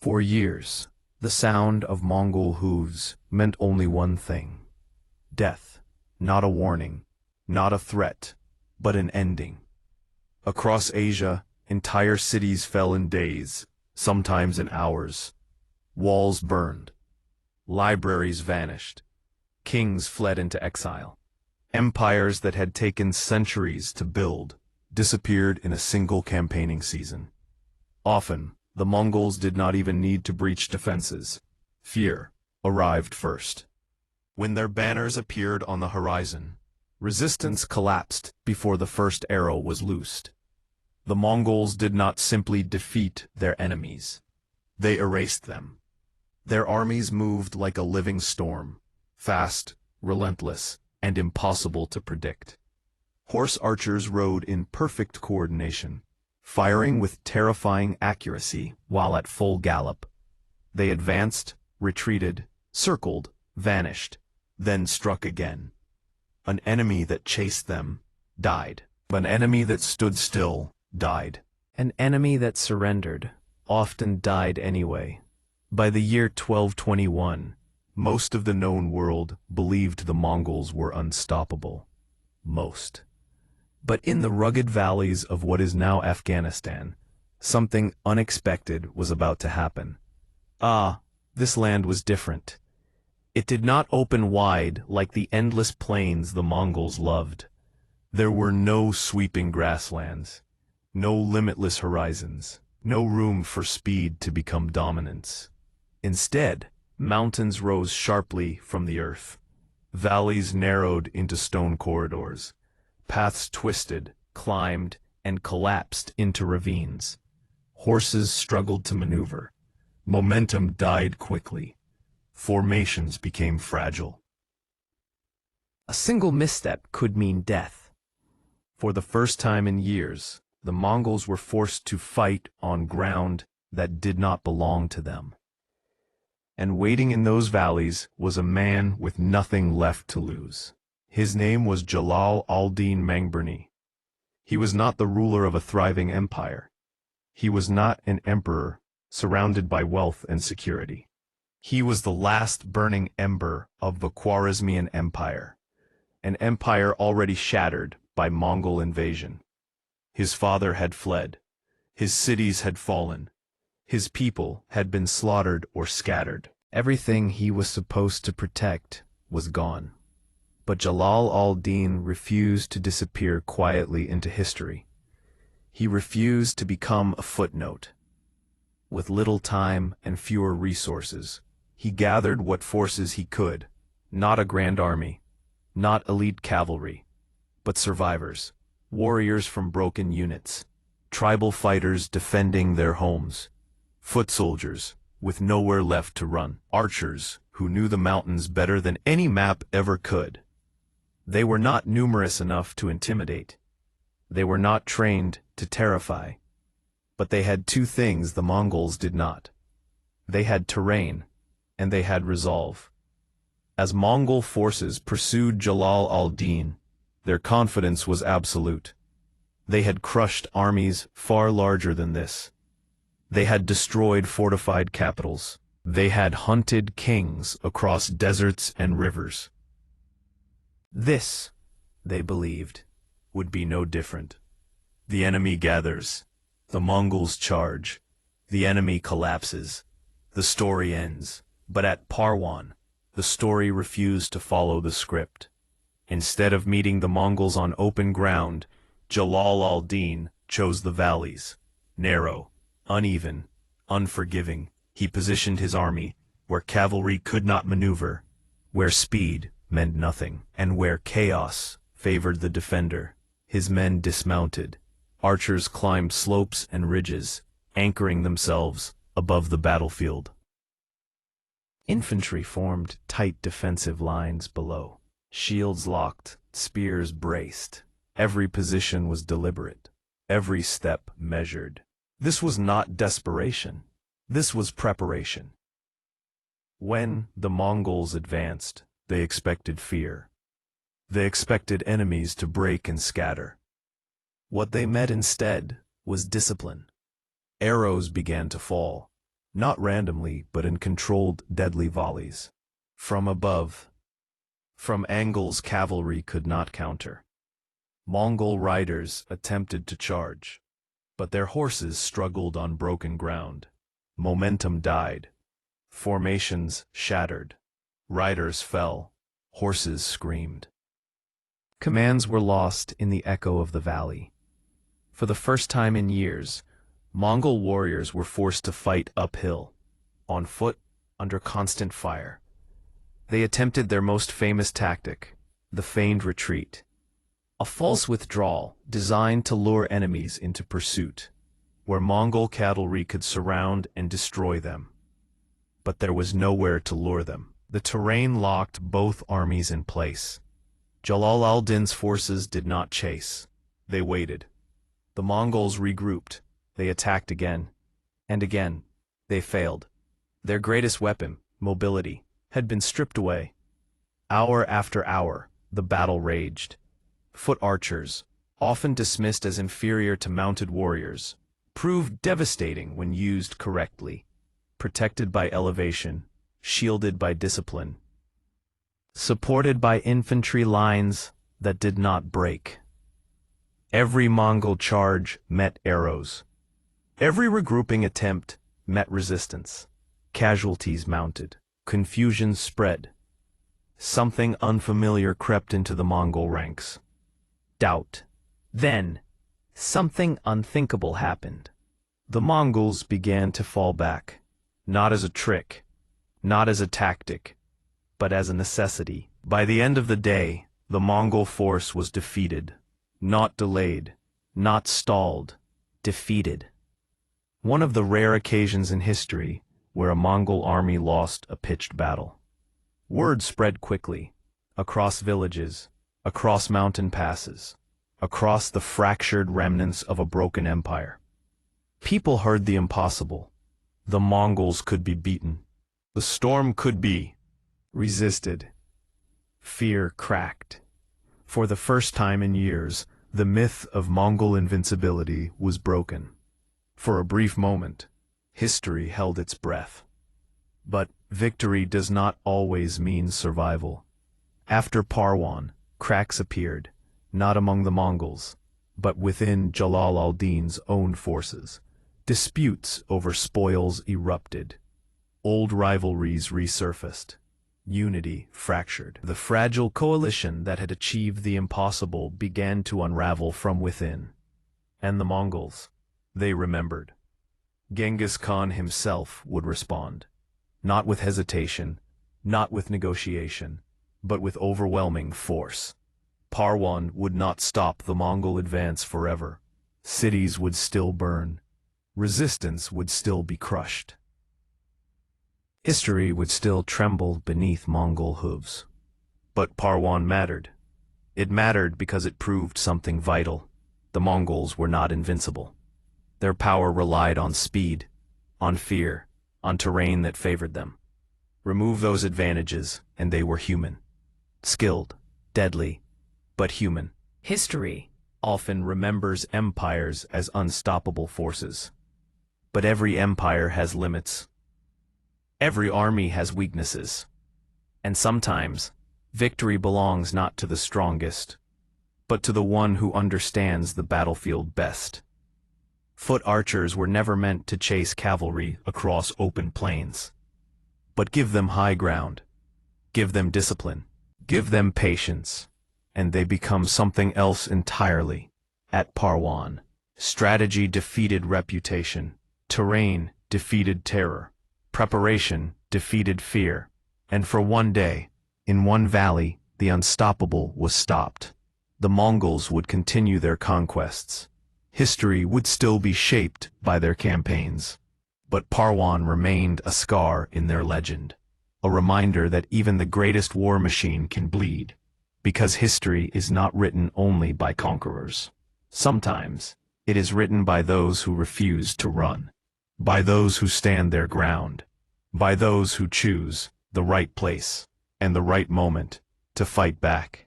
For years, the sound of Mongol hooves meant only one thing: death. Not a warning, not a threat, but an ending. Across Asia, entire cities fell in days, sometimes in hours. Walls burned. Libraries vanished. Kings fled into exile. Empires that had taken centuries to build disappeared in a single campaigning season. Often, the Mongols did not even need to breach defenses. Fear arrived first. When their banners appeared on the horizon, resistance collapsed before the first arrow was loosed. The Mongols did not simply defeat their enemies. They erased them. Their armies moved like a living storm, fast, relentless, and impossible to predict. Horse archers rode in perfect coordination, firing with terrifying accuracy while at full gallop. They advanced, retreated, circled, vanished, then struck again. An enemy that chased them died. An enemy that stood still died. An enemy that surrendered often died anyway. By the year 1221, most of the known world believed the Mongols were unstoppable. Most. But in the rugged valleys of what is now Afghanistan, something unexpected was about to happen. This land was different. It did not open wide like the endless plains the Mongols loved. There were no sweeping grasslands, no limitless horizons, no room for speed to become dominance. Instead, mountains rose sharply from the earth. Valleys narrowed into stone corridors. Paths twisted, climbed, and collapsed into ravines. Horses struggled to maneuver. Momentum died quickly. Formations became fragile. A single misstep could mean death. For the first time in years, the Mongols were forced to fight on ground that did not belong to them. And waiting in those valleys was a man with nothing left to lose. His name was Jalal al-Din Mangburni. He was not the ruler of a thriving empire. He was not an emperor surrounded by wealth and security. He was the last burning ember of the Khwarezmian Empire, an empire already shattered by Mongol invasion. His father had fled. His cities had fallen. His people had been slaughtered or scattered. Everything he was supposed to protect was gone. But Jalal al-Din refused to disappear quietly into history. He refused to become a footnote. With little time and fewer resources, he gathered what forces he could, not a grand army, not elite cavalry, but survivors, warriors from broken units, tribal fighters defending their homes, foot soldiers with nowhere left to run, archers who knew the mountains better than any map ever could. They were not numerous enough to intimidate. They were not trained to terrify. But they had two things the Mongols did not. They had terrain, and they had resolve. As Mongol forces pursued Jalal al-Din, their confidence was absolute. They had crushed armies far larger than this. They had destroyed fortified capitals. They had hunted kings across deserts and rivers. This, they believed, would be no different. The enemy gathers. The Mongols charge. The enemy collapses. The story ends. But at Parwan, the story refused to follow the script. Instead of meeting the Mongols on open ground, Jalal al-Din chose the valleys. Narrow, uneven, unforgiving, he positioned his army where cavalry could not maneuver, where speed meant nothing, and where chaos favored the defender. His men dismounted. Archers climbed slopes and ridges, anchoring themselves above the battlefield. Infantry formed tight defensive lines below. Shields locked, spears braced. Every position was deliberate, every step measured. This was not desperation. This was preparation. When the Mongols advanced, they expected fear. They expected enemies to break and scatter. What they met instead was discipline. Arrows began to fall. not randomly but in controlled, deadly volleys. From above, from angles cavalry could not counter. Mongol riders attempted to charge, but their horses struggled on broken ground. Momentum died. Formations shattered. Riders fell. Horses screamed. Commands were lost in the echo of the valley. For the first time in years, Mongol warriors were forced to fight uphill, on foot, under constant fire. They attempted their most famous tactic, the feigned retreat, a false withdrawal designed to lure enemies into pursuit, where Mongol cavalry could surround and destroy them. But there was nowhere to lure them. The terrain locked both armies in place. Jalal al-Din's forces did not chase. They waited. The Mongols regrouped. They attacked again. And again. They failed. Their greatest weapon, mobility, had been stripped away. Hour after hour, the battle raged. Foot archers, often dismissed as inferior to mounted warriors, proved devastating when used correctly, protected by elevation, shielded by discipline, supported by infantry lines that did not break. Every Mongol charge met arrows. Every regrouping attempt met resistance. Casualties mounted. Confusion spread. Something unfamiliar crept into the Mongol ranks. Doubt. Then, something unthinkable happened. The Mongols began to fall back, not as a trick, not as a tactic, but as a necessity. By the end of the day, the Mongol force was defeated, not delayed, not stalled, defeated. One of the rare occasions in history where a Mongol army lost a pitched battle. Word spread quickly, across villages, across mountain passes, across the fractured remnants of a broken empire. People heard the impossible. The Mongols could be beaten. The storm could be resisted. Fear cracked. For the first time in years, the myth of Mongol invincibility was broken. For a brief moment, history held its breath. But victory does not always mean survival. After Parwan, cracks appeared, not among the Mongols, but within Jalal al-Din's own forces. Disputes over spoils erupted. Old rivalries resurfaced. Unity fractured. The fragile coalition that had achieved the impossible began to unravel from within. And the Mongols, they remembered. Genghis Khan himself would respond. Not with hesitation, not with negotiation, but with overwhelming force. Parwan would not stop the Mongol advance forever. Cities would still burn. Resistance would still be crushed. History would still tremble beneath Mongol hooves. But Parwan mattered. It mattered because it proved something vital. The Mongols were not invincible. Their power relied on speed, on fear, on terrain that favored them. Remove those advantages, and they were human. Skilled, deadly, but human. History often remembers empires as unstoppable forces. But every empire has limits. Every army has weaknesses. And sometimes, victory belongs not to the strongest, but to the one who understands the battlefield best. Foot archers were never meant to chase cavalry across open plains. But give them high ground, give them discipline, give them patience, and they become something else entirely. At Parwan, strategy defeated reputation, terrain defeated terror, preparation defeated fear, and for one day, in one valley, the unstoppable was stopped. The Mongols would continue their conquests. History would still be shaped by their campaigns. But Parwan remained a scar in their legend, a reminder that even the greatest war machine can bleed, because history is not written only by conquerors. Sometimes, it is written by those who refuse to run, by those who stand their ground, by those who choose the right place and the right moment to fight back.